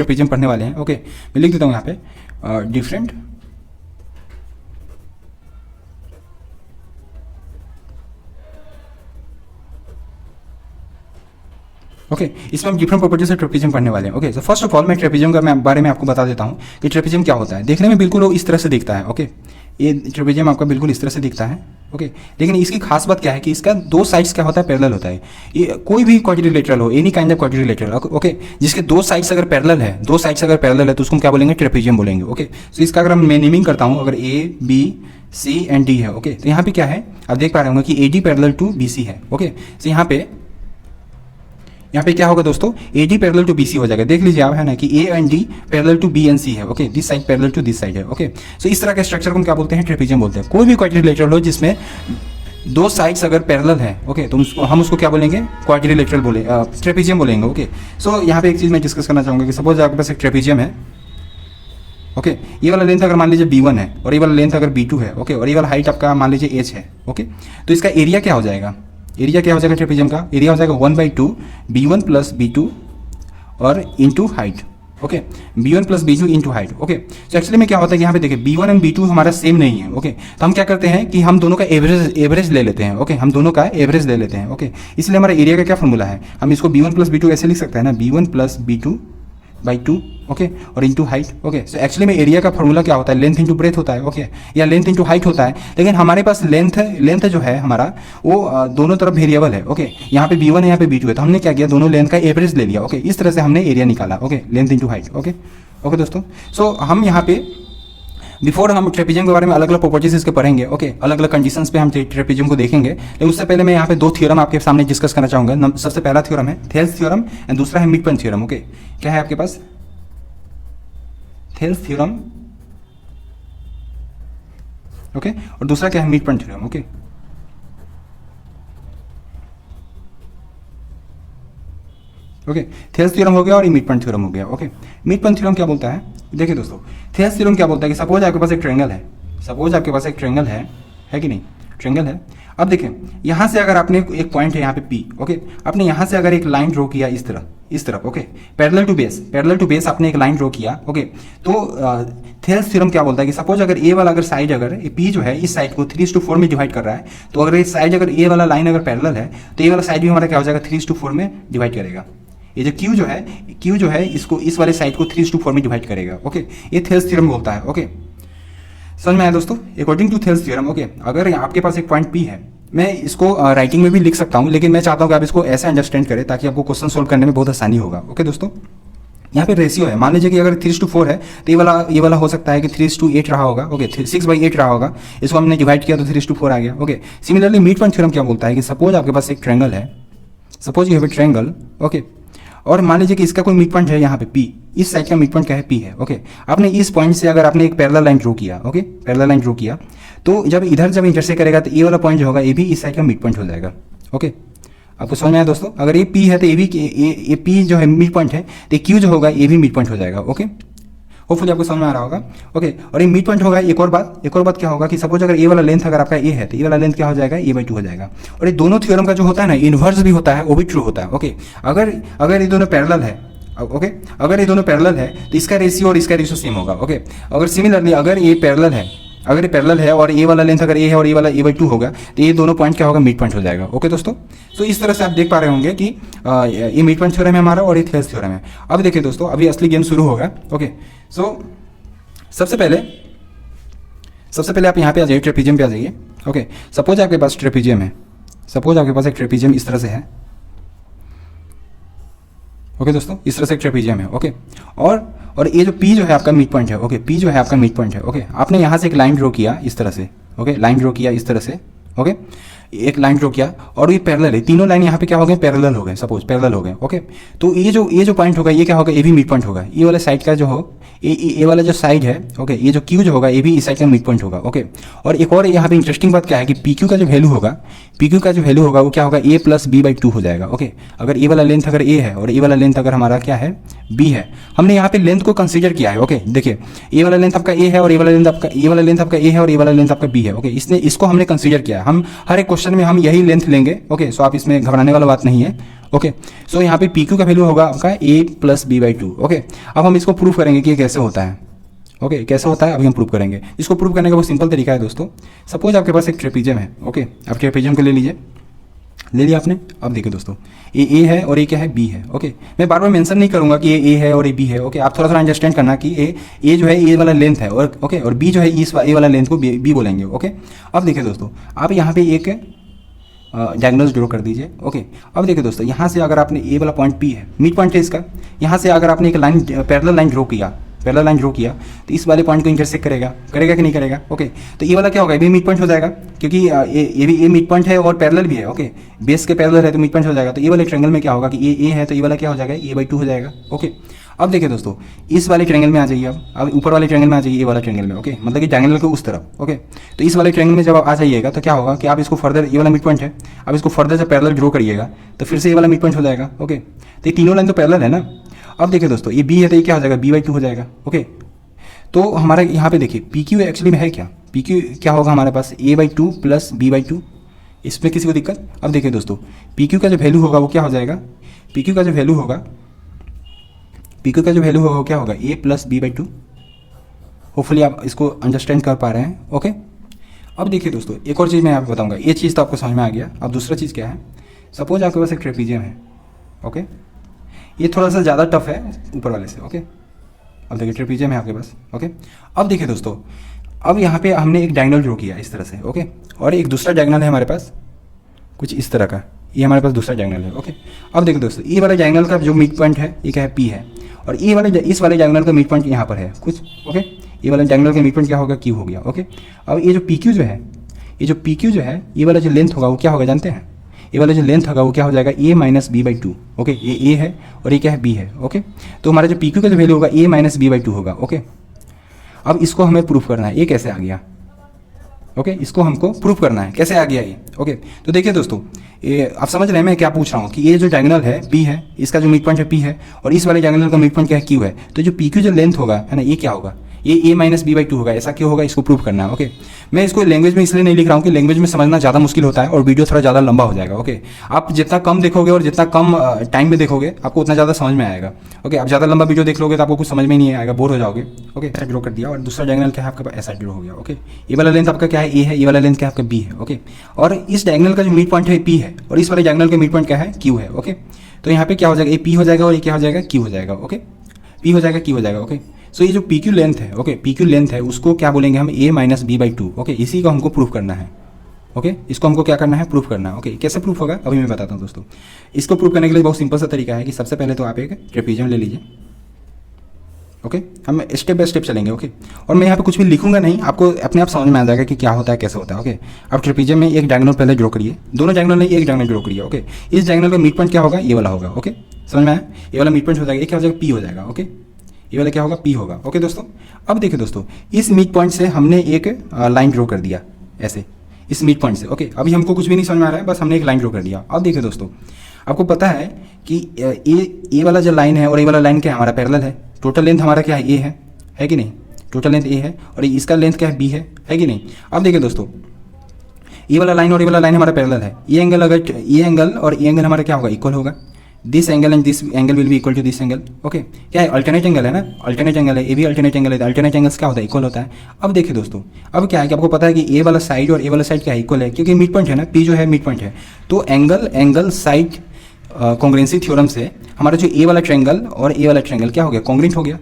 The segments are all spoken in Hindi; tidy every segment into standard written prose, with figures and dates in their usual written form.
ट्रेपेजियम पढ़ने वाले हैं। ओके, मैं लिख देता हूँ यहाँ पे डिफरेंट ओके इसमें हम डिफरेंट प्रॉपर्टीज से ट्रेपेजियम पढ़ने वाले हैं। Okay, so first of all मैं ट्रेपेजियम का बारे में आपको बता देता हूँ कि ट्रेपेजियम क्या होता है। देखने में बिल्कुल वो इस तरह से दिखता है। ओके, ये ट्रेपेजियम आपका बिल्कुल इस तरह से दिखता है। ओके, लेकिन इसकी खास बात क्या है कि इसका दो साइड्स क्या होता है, पैरेलल होता है। ये कोई भी क्वाड्रिलेटरल हो, any kind of quadrilateral, okay, जिसके दो साइड्स अगर पैरेलल है, दो साइड्स अगर पैरेलल है तो उसको क्या बोलेंगे, ट्रेपेजियम बोलेंगे। ओके, सो इसका अगर मैं नेमिंग करता हूँ, अगर A B C and D है, ओके, तो यहाँ पे क्या है, आप देख पा रहे होंगे कि A D parallel to B C है। ओके, सो यहाँ पे क्या होगा दोस्तों, A D parallel to B C हो जाएगा। देख लीजिए आप, है ना, कि A and D parallel to B and C है। Okay, this side parallel to this side है। ओके, सो इस तरह के स्ट्रक्चर को हम क्या बोलते हैं, ट्रेपेजियम बोलते हैं। कोई भी क्वाड्रिलेटरल हो जिसमें दो साइड्स अगर पैरेलल है, ओके, तो हम उसको क्या बोलेंगे, क्वाड्रिलेटरल बोले, ट्रेपेजियम बोलेंगे। ओके, सो यहाँ पे एक चीज़ मैं डिस्कस करना चाहूँगा कि सपोज आपके पास एक ट्रेपेजियम है। ओके, ये वाला लेंथ अगर मान लीजिए B1 है और ये वाला लेंथ अगर B2 है। ओके, और ये वाला हाइट आपका मान लीजिए h है। ओके, तो इसका एरिया क्या हो जाएगा, एरिया क्या हो जाएगा ट्रेपेजियम का, एरिया हो जाएगा 1/2 B1 प्लस B2 और into height. Okay, B1 plus B2 into height. Okay, तो एक्चुअली में क्या होता है कि यहाँ पे देखिए B1 एंड B2 हमारा सेम नहीं है। ओके, तो हम क्या करते हैं कि हम दोनों का एवरेज ले लेते हैं। ओके, हम दोनों का एवरेज ले लेते हैं। ओके, इसलिए हमारा एरिया का क्या फॉर्मूला है, हम इसको B1 प्लस B2 ऐसे लिख सकते हैं ना, B1 प्लस B2/2। ओके, और into height. Okay, so actually में एरिया का फॉर्मूला क्या होता है, लेंथ इंटू ब्रेथ होता है। ओके, या लेंथ इंटू हाइट होता है, लेकिन हमारे पास लेंथ जो है हमारा वो दोनों तरफ वेरिएबल है। ओके, यहाँ पे B1 है, यहाँ पे B2 है, तो हमने क्या किया, दोनों लेंथ का एवरेज ले लिया। ओके, इस तरह से हमने एरिया निकाला। Okay, length into height. Okay okay दोस्तों, सो हम यहाँ पे बिफोर हम ट्रेपेजियम के बारे में अलग अलग प्रॉपर्टीज इसके पढ़ेंगे। ओके, अलग अलग कंडीशंस पे हम ट्रेपेजियम को देखेंगे, लेकिन उससे पहले मैं यहाँ पे दो थ्योरम आपके सामने डिस्कस करना चाहूँगा। सबसे पहला थ्योरम है थेल्स थ्योरम एंड दूसरा है मिडपॉइंट थ्योरम। ओके, क्या है आपके पास, थेल्स थ्योरम, ओके, और दूसरा क्या है, midpoint theorem. Okay, okay, Thales theorem हो गया और ये मिडपॉइंट थ्योरम हो गया। ओके, मिडपॉइंट थ्योरम क्या बोलता है, देखिए दोस्तों, थेल्स थ्योरम क्या बोलता है कि सपोज आपके पास एक ट्रायंगल है, सपोज आपके पास एक ट्रायंगल है कि नहीं, ट्रायंगल है। अब देखिए यहाँ से अगर आपने एक पॉइंट है यहाँ पे P। ओके, आपने यहाँ से अगर एक लाइन ड्रॉ किया इस तरफ। ओके, पैरेलल टू बेस आपने एक लाइन ड्रॉ किया। ओके, तो थेल्स थ्योरम क्या बोलता है कि सपोज अगर ए वाला अगर साइड अगर P जो है इस साइड को 3:4 में डिवाइड कर रहा है, तो अगर ये साइड अगर ए वाला लाइन अगर पैरेलल है तो ये वाला साइड भी हमारा क्या हो जाएगा, 3:4 में डिवाइड करेगा। ये जो Q जो है इसको इस वाले साइड को 3:4 में डिवाइड करेगा। ओके, ये थेल्स थ्योरम बोलता है। ओके, समझ में आया दोस्तों, according to Thales theorem. Okay, अगर आपके पास एक पॉइंट P है, मैं इसको राइटिंग में भी लिख सकता हूँ, लेकिन मैं चाहता हूँ कि आप इसको ऐसे अंडरस्टैंड करें ताकि आपको क्वेश्चन सोल्व करने में बहुत आसानी होगा। ओके दोस्तों, यहाँ पे रेशियो है, मान लीजिए कि अगर 3:4 है तो ये वाला हो सकता है कि 3:8 रहा होगा। ओके, 6/8 रहा होगा, इसको हमने डिवाइड किया तो 3:4 आ गया। ओके, सिमिलरली मिडपॉइंट थ्योरम क्या बोलता है कि सपोज आपके पास एक ट्रायंगल है, suppose you have a triangle. Okay, और मान लीजिए कि इसका कोई मिड पॉइंट है यहाँ पे P, इस साइड का मिड पॉइंट क्या है, P है। ओके, आपने इस पॉइंट से अगर आपने एक पैरेलल लाइन ड्रॉ किया, ओके, पैरेलल लाइन ड्रॉ किया, तो जब इंटरसेक्ट करेगा तो ये वाला पॉइंट जो होगा ये भी इस साइड का मिड पॉइंट हो जाएगा। ओके, आपको समझ में आया दोस्तों, अगर ये P है तो ये P जो है मिड पॉइंट है, तो Q जो होगा ये भी मिड पॉइंट हो जाएगा। ओके, होपफुली आपको समझ में आ रहा होगा। ओके, और ये मिड पॉइंट होगा। एक और बात क्या होगा कि सपोज अगर ये वाला लेंथ अगर आपका A है तो ये वाला लेंथ क्या हो जाएगा, A/2 हो जाएगा। और ये दोनों थ्योरम का जो होता है ना, इन्वर्स भी होता है, वो भी ट्रू होता है। ओके, अगर ये दोनों पैरेलल है, ओके, अगर ये दोनों पैरेलल है तो इसका रेशियो और इसका रेशियो सेम होगा। ओके, अगर सिमिलरली अगर ये पैरेलल है और ये वाला लेंथ अगर A है और ये वाला A/2 होगा तो ये दोनों पॉइंट क्या होगा, मिड पॉइंट हो जाएगा। ओके दोस्तों, तो इस तरह से आप देख पा रहे होंगे कि ये मिड पॉइंट थ्योरम है हमारा और ये थेल्स थ्योरम है। अब देखिए दोस्तों, अभी असली गेम शुरू होगा। ओके, सो सबसे पहले आप यहाँ पे आ जाइए, ट्रेपेजियम पे आ जाइए। ओके, सपोज आपके पास ट्रेपेजियम है, सपोज आपके पास एक ट्रेपेजियम इस तरह से है। ओके दोस्तों, इस तरह से एक ट्रेपेजियम है। ओके, और ये जो P जो है आपका मिड पॉइंट है। ओके, P जो है आपका मिड पॉइंट है। ओके, आपने यहाँ से एक लाइन ड्रॉ किया इस तरह से। ओके, लाइन ड्रॉ किया इस तरह से। ओके, एक लाइन ड्रॉ किया और ये पैरेलल है, तीनों लाइन यहाँ पे क्या हो गए, पैरेलल हो गए, सपोज पैरेलल हो गए। ओके, तो ये जो पॉइंट होगा ये क्या होगा, ये भी मिड पॉइंट होगा। ये वाला साइड का जो हो, ये वाला जो साइड है, ओके, ये जो Q जो होगा ये भी इस साइड का मिड पॉइंट होगा। ओके, और एक और यहाँ पे इंटरेस्टिंग बात क्या है कि PQ का जो वैल्यू होगा वो क्या होगा, A + B/2 हो जाएगा। ओके, अगर ये वाला लेंथ अगर A है और ये वाला लेंथ अगर हमारा क्या है, B है, हमने यहाँ पे लेंथ को कंसीडर किया है। ओके, देखिए ये वाला लेंथ आपका A है और ये वाला लेंथ आपका A है और ये वाला लेंथ आपका B है। ओके, इसको हमने कंसीडर किया है। हम हर एक क्वेश्चन में हम यही लेंथ लेंगे। ओके, सो आप इसमें घबराने वाला बात नहीं है। ओके, सो यहाँ पे पी क्यू का वैल्यू होगा आपका A plus B by two. Okay, अब हम इसको प्रूव करेंगे कि ये कैसे होता है। ओके, कैसे होता है अभी हम प्रूव करेंगे। इसको प्रूव करने का बहुत सिंपल तरीका है दोस्तों। सपोज आपके पास एक ट्रेपीजियम है। ओके, आप ट्रेपीजियम को ले लीजिए, ले लिया आपने। अब देखिए दोस्तों, ये ए है और ये क्या है, बी है। ओके, मैं बार बार मेंशन नहीं करूंगा कि ये ए है और ये बी है। ओके, आप थोड़ा थोड़ा अंडरस्टैंड करना कि ए जो है ए वाला लेंथ है और ओके, और बी जो है इस ए वाला लेंथ को बी बोलेंगे। ओके, अब देखिए दोस्तों, आप यहाँ पे एक डायगोनल ड्रॉ कर दीजिए। ओके, अब देखिए दोस्तों, यहाँ से अगर आपने ए वाला पॉइंट पी है, मिड पॉइंट है इसका, यहाँ से अगर आपने एक लाइन पैरेलल लाइन ड्रॉ किया, पैरेलल लाइन ड्रॉ किया, तो इस वाले पॉइंट को इंटरसेक्ट करेगा, करेगा कि नहीं करेगा। ओके, तो ये वाला क्या होगा, ये भी मिड पॉइंट हो जाएगा, क्योंकि ये भी ए मिड पॉइंट है और पैरेलल भी है। ओके, बेस के पैरेलल है तो मिड पॉइंट हो जाएगा। तो ये वाले ट्रायंगल में क्या होगा कि ये ए है तो ये वाला क्या हो जाएगा, ए बाई टू हो जाएगा। ओके, अब देखिए दोस्तों, इस वाले ट्रायंगल में आ जाइए, अब ऊपर वाले ट्रायंगल में आ जाइए, ये वाला ट्रायंगल में। ओके, मतलब कि डायगोनल के उस तरफ। ओके, तो इस वाले ट्रायंगल में जब आप आ जाइएगा तो क्या होगा कि आप इसको फर्दर, ये वाला मिड पॉइंट है, आप इसको फर्दर जब पैरेलल ड्रॉ करिएगा तो फिर से ये वाला मिड पॉइंट हो जाएगा। ओके, तो ये तीनों लाइन तो पैरेलल है ना। अब देखिए दोस्तों, ये बी है तो ये क्या हो जाएगा, बी बाई टू हो जाएगा। ओके, तो हमारा यहाँ पे देखिए पी क्यू एक्चुअली में है क्या, पी क्यू क्या होगा हमारे पास, A by two plus B by two. इसमें किसी को दिक्कत। अब देखिए दोस्तों, पी क्यू का जो वैल्यू होगा वो क्या हो जाएगा, पी क्यू का जो वैल्यू होगा, पी क्यू का जो वैल्यू होगा वो क्या होगा, A plus B by two. Hopefully आप इसको अंडरस्टैंड कर पा रहे हैं। ओके, अब देखिए दोस्तों, एक और चीज़ मैं आपको बताऊंगा, ये चीज़ तो आपको समझ में आ गया। अब दूसरा चीज़ क्या है, सपोज आपके पास एक ट्रेपीजियम है। ओके, ये थोड़ा सा ज़्यादा टफ है ऊपर वाले से। ओके, अब देखिए ट्रेपीजियम है आपके पास। ओके, अब देखिए दोस्तों, अब यहाँ पे हमने एक डायगोनल ड्रॉ किया इस तरह से। ओके, और एक दूसरा डायगोनल है हमारे पास कुछ इस तरह का, ये हमारे पास दूसरा डायगोनल है। ओके, अब देखिए दोस्तों, ये वाला डायगोनल का जो मिड पॉइंट है ये क्या है, पी है, और ये वाले इस वाले डायगोनल का मिड पॉइंट यहाँ पर है कुछ। ओके, ये वाला डायगोनल का मिड पॉइंट क्या होगा, क्यू हो गया। ओके, अब ये जो पी क्यू जो है, ये जो पी क्यू जो है, ये वाला जो लेंथ होगा वो क्या होगा जानते हैं, ये वाला जो लेंथ होगा वो क्या हो जाएगा, A minus B by two. Okay, ये ए है और ये क्या है, बी है। ओके, तो हमारा जो पी क्यू का जो वैल्यू होगा ए माइनस बी बाई टू होगा। ओके, अब इसको हमें प्रूफ करना है, ये कैसे आ गया। ओके, इसको हमको प्रूफ करना है, कैसे आ गया ये। ओके, तो देखिए दोस्तों, ये आप समझ रहे हैं मैं क्या पूछ रहा हूँ कि ये जो डायगोनल है पी है, इसका जो मिड पॉइंट है पी है, और इस वाले डायगोनल का मिड पॉइंट क्या है, क्यू है। तो जो पी क्यू जो लेंथ होगा है ना, ये क्या होगा, ये ए माइनस बी बाई टू होगा। ऐसा क्यों होगा, इसको प्रूव करना है। ओके, मैं इसको लैंग्वेज में इसलिए नहीं लिख रहा हूँ कि लैंग्वेज में समझना ज़्यादा मुश्किल होता है और वीडियो थोड़ा ज़्यादा लंबा हो जाएगा। ओके, आप जितना कम देखोगे और जितना कम टाइम में देखोगे आपको उतना ज़्यादा समझ में आएगा। ओके, आप ज़्यादा लंबा वीडियो देख लोगे तो आपको कुछ समझ में नहीं आएगा, बोर हो जाओगे। ओके, ऐसा ड्रॉ कर दिया, और दूसरा डायगोनल क्या है आपके पास, ऐसा ड्रॉ हो गया। ओके, ये वाला लेंथ आपका क्या है, ए है, ये वाला लेंथ क्या है आपका, बी है। ओके, और इस डायगोनल का जो मिड पॉइंट है पी है, और इस वाले डायगोनल का मिड पॉइंट क्या है, क्यू है। ओके, तो यहाँ पे क्या हो जाएगा, ये पी हो जाएगा और ये क्या हो जाएगा, क्यू हो जाएगा। ओके, पी हो जाएगा, क्यू हो जाएगा। ओके, सो ये जो पी क्यू लेंथ है, ओके, पी क्यू लेंथ है, उसको क्या बोलेंगे हम, A minus B by two. Okay, इसी को हमको प्रूफ करना है। ओके, इसको हमको क्या करना है, प्रूफ करना है। ओके, कैसे प्रूफ होगा अभी मैं बताता हूँ दोस्तों। इसको प्रूफ करने के लिए बहुत सिंपल सा तरीका है कि सबसे पहले तो आप एक ट्रेपीजियम ले लीजिए। ओके, हम स्टेप बाय स्टेप चलेंगे। ओके, और मैं यहाँ पे कुछ भी लिखूंगा नहीं, आपको अपने आप समझ में आ जाएगा कि क्या होता है, कैसे होता है। ओके, आप ट्रेपीजियम में एक डायगोनल पहले ड्रॉ करिए, दोनों डायगोनल नहीं एक डायगोनल ड्रॉ करिए। ओके, इस डायगोनल का मिड पॉइंट क्या होगा, ये वाला होगा। ओके, समझ में आया, ये वाला मिड पॉइंट हो जाएगा, ये क्या हो जाएगा, पी हो जाएगा। ओके, ये वाला क्या होगा, पी होगा। ओके दोस्तों, अब देखिए दोस्तों, इस मिड पॉइंट से हमने एक लाइन ड्रॉ कर दिया ऐसे, इस मिड पॉइंट से। ओके, अभी हमको कुछ भी नहीं समझ में आ रहा है, बस हमने एक लाइन ड्रॉ कर दिया। अब देखिए दोस्तों, आपको पता है कि ए वाला जो लाइन है और ये वाला लाइन क्या है, हमारा पैरेलल है। टोटल लेंथ हमारा क्या है, ए है कि नहीं, टोटल लेंथ ए है, और इसका लेंथ क्या है, बी है कि नहीं। अब देखिए दोस्तों, ये वाला लाइन और ये वाला लाइन हमारा पैरेलल है। ये एंगल अगर ये एंगल और ये एंगल हमारा क्या होगा, इक्वल होगा। This angle and this angle will be equal to this angle. Okay, क्या है, अल्टरनेट एंगल है ना, अल्टरनेट एंगल है, ये भी अल्टरनेट एंगल है। अल्टरनेट एंगल्स क्या होता है, इक्वल होता है। अब देखिए दोस्तों, अब क्या है कि आपको पता है कि ए वाला साइड और ए वाला साइड क्या है, इक्वल है, क्योंकि मिड पॉइंट है ना, पी जो है मिड पॉइंट है। तो एंगल साइड कॉन्ग्रुएंसी थ्योरम से हमारा जो ए वाला ट्रायंगल और ए वाला ट्रायंगल क्या हो गया, कॉन्ग्रुएंट हो गया।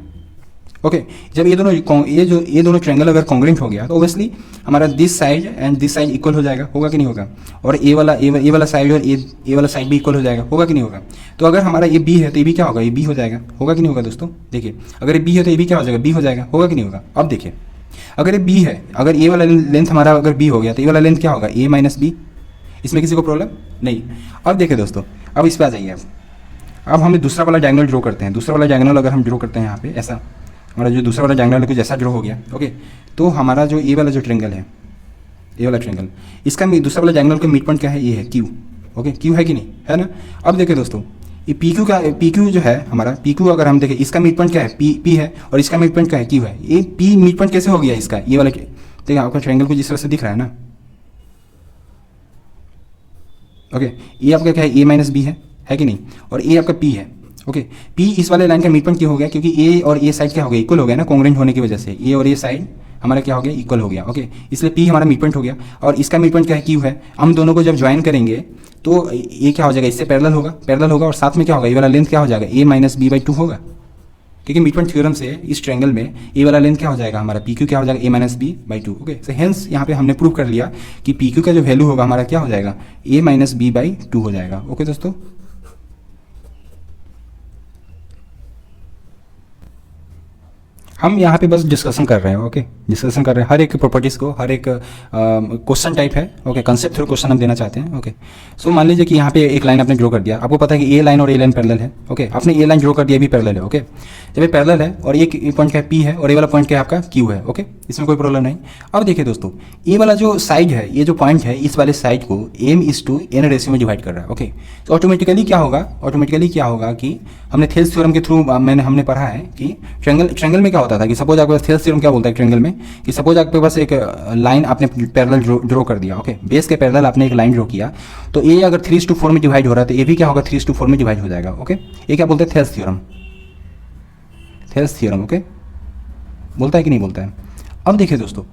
ओके, जब ये दोनों ट्रायंगल अगर कॉन्ग्रुएंट हो गया तो ऑब्वियसली हमारा this side and this side equal हो जाएगा, होगा कि नहीं होगा। और ए वाला साइड और ए वाला साइड भी इक्वल हो जाएगा, होगा कि नहीं होगा। तो अगर हमारा ये बी है तो ये भी क्या होगा, ये बी हो जाएगा, होगा कि नहीं होगा दोस्तों। देखिए, अगर ये बी है तो ये भी क्या हो जाएगा, बी हो जाएगा, होगा कि नहीं होगा। अब देखिए, अगर ये बी है, अगर ए वाला लेंथ हमारा अगर बी हो गया तो ये वाला लेंथ क्या होगा, ए माइनस बी। इसमें किसी को प्रॉब्लम नहीं। अब देखिए दोस्तों, अब इस पर आ जाइए। अब हमें दूसरा वाला डायगोनल ड्रॉ करते हैं। दूसरा वाला डायगोनल अगर हम ड्रॉ करते हैं यहाँ पे ऐसा, हमारा जो दूसरा वाला डायगोनल कुछ ऐसा ड्रॉ हो गया। ओके, तो हमारा जो ए वाला जो ट्रायंगल है, ये वाला ट्रायंगल, इसका दूसरा वाला डायगोनल का मिड पॉइंट क्या है, ये है क्यू। ओके, क्यू है कि नहीं, है ना। अब देखिए दोस्तों, ये पी क्यू जो है हमारा, पी क्यू अगर हम देखें, इसका मिड पॉइंट क्या है, पी है, और इसका मिड पॉइंट क्या है, क्यू है। ये पी मिड पॉइंट कैसे हो गया इसका, ये वाला देखिए आपका ट्रायंगल कुछ इस तरह से दिख रहा है ना। ओके, ये आपका क्या है, ए माइनस बी है, है कि नहीं, और ए आपका पी है। ओके, पी इस वाले लाइन का मिड पॉइंट क्यों हो गया, क्योंकि ए और ए साइड क्या हो गया, इक्वल हो गया ना, कॉन्ग्रुएंट होने की वजह से ए और ए साइड हमारा क्या हो गया, इक्वल हो गया। ओके, इसलिए पी हमारा मिड पॉइंट हो गया, और इसका मिड पॉइंट क्या है, क्यू है। हम दोनों को जब ज्वाइन करेंगे तो ये क्या हो जाएगा, इससे पैरेलल होगा, और साथ में क्या होगा, ये वाला लेंथ क्या हो जाएगा, ए माइनस बी बाई 2 होगा। क्योंकि मिड पॉइंट थ्योरम से इस ट्रायंगल में ए वाला लेंथ क्या हो जाएगा हमारा, पी क्यू क्या हो जाएगा, A minus B by 2। Okay, so hence यहाँ पे हमने प्रूव कर लिया कि पी क्यू का जो वैल्यू होगा हमारा क्या हो जाएगा, ए माइनस बी बाई 2 हो जाएगा। ओके दोस्तों, हम यहाँ पे बस डिस्कशन कर रहे हैं। ओके, डिस्कशन कर रहे हैं हर एक प्रॉपर्टीज़ को, हर एक क्वेश्चन टाइप है। ओके, कंसेप्ट थ्रू क्वेश्चन हम देना चाहते हैं। ओके, सो मान लीजिए कि यहाँ पे एक लाइन आपने ड्रॉ कर दिया, आपको पता है कि ए लाइन और ए लाइन पैरेलल है। ओके, आपने ए लाइन ड्रॉ कर दिया, भी पैरेलल है। ओके, जब ये पैरेलल है और एक पॉइंट क्या है, पी है, और ए वाला पॉइंट क्या है आपका, क्यू है। ओके, इसमें कोई प्रॉब्लम नहीं। अब देखिए दोस्तों, ए वाला जो साइड है, ये जो पॉइंट है, इस वाले साइड को m/n रेशियो में डिवाइड कर रहा है। ओके, तो ऑटोमेटिकली क्या होगा कि हमने थेल्स थ्योरम के थ्रू हमने पढ़ा है कि ट्रायंगल में क्या होता था कि सपोज आपके पास थेल्स थ्योरम क्या बोलता है ट्रायंगल में, कि सपोज आपके पास एक लाइन आपने पैरेलल ड्रॉ कर दिया। ओके, बेस के पैरेलल आपने एक लाइन ड्रॉ किया, तो ए अगर 3:4 में डिवाइड हो रहा है तो ए भी क्या होगा, 3:4 में डिवाइड हो जाएगा। ओके, ये क्या बोलते हैं, थेल्स थ्योरम। ओके, बोलता है कि नहीं बोलता है। अब देखिए दोस्तों,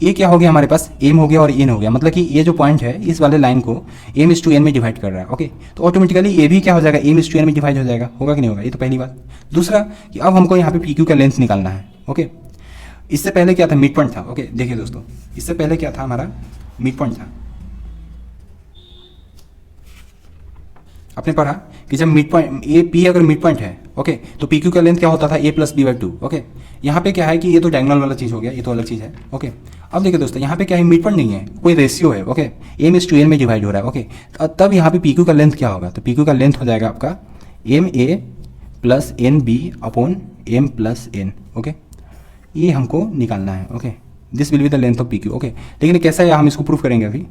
ये क्या हो गया हमारे पास, एम हो गया और एन हो गया, मतलब कि ये जो पॉइंट है इस वाले लाइन को m/n में डिवाइड कर रहा है। ओके, तो ऑटोमेटिकली ये भी क्या हो जाएगा, m/n में डिवाइड हो जाएगा, होगा कि नहीं होगा, ये तो पहली बात। दूसरा कि अब हमको यहाँ पे पी क्यू का लेंथ निकालना है। ओके, इससे पहले क्या था, मिड पॉइंट था। ओके, देखिए दोस्तों, इससे पहले क्या था, हमारा मिड पॉइंट था। आपने पढ़ा कि जब मिड पॉइंट ए पी अगर मिड पॉइंट है, ओके, तो पी क्यू का लेंथ क्या होता था, a+b/2। ओके, यहाँ पे क्या है कि ये तो डायगोनल वाला चीज़ हो गया, ये तो अलग चीज़ है। ओके, अब देखिए दोस्तों, यहाँ पे क्या है, मिड पॉइंट नहीं है, कोई रेशियो है। ओके, m/n में डिवाइड हो रहा है। ओके, तब यहाँ पे पी क्यू का लेंथ क्या होगा, तो पी क्यू का लेंथ हो जाएगा आपका ma + nb upon m+n। Okay, ये हमको निकालना है। Okay, this will be the length of P Q. Okay, लेकिन कैसा है, हम इसको प्रूफ करेंगे अभी।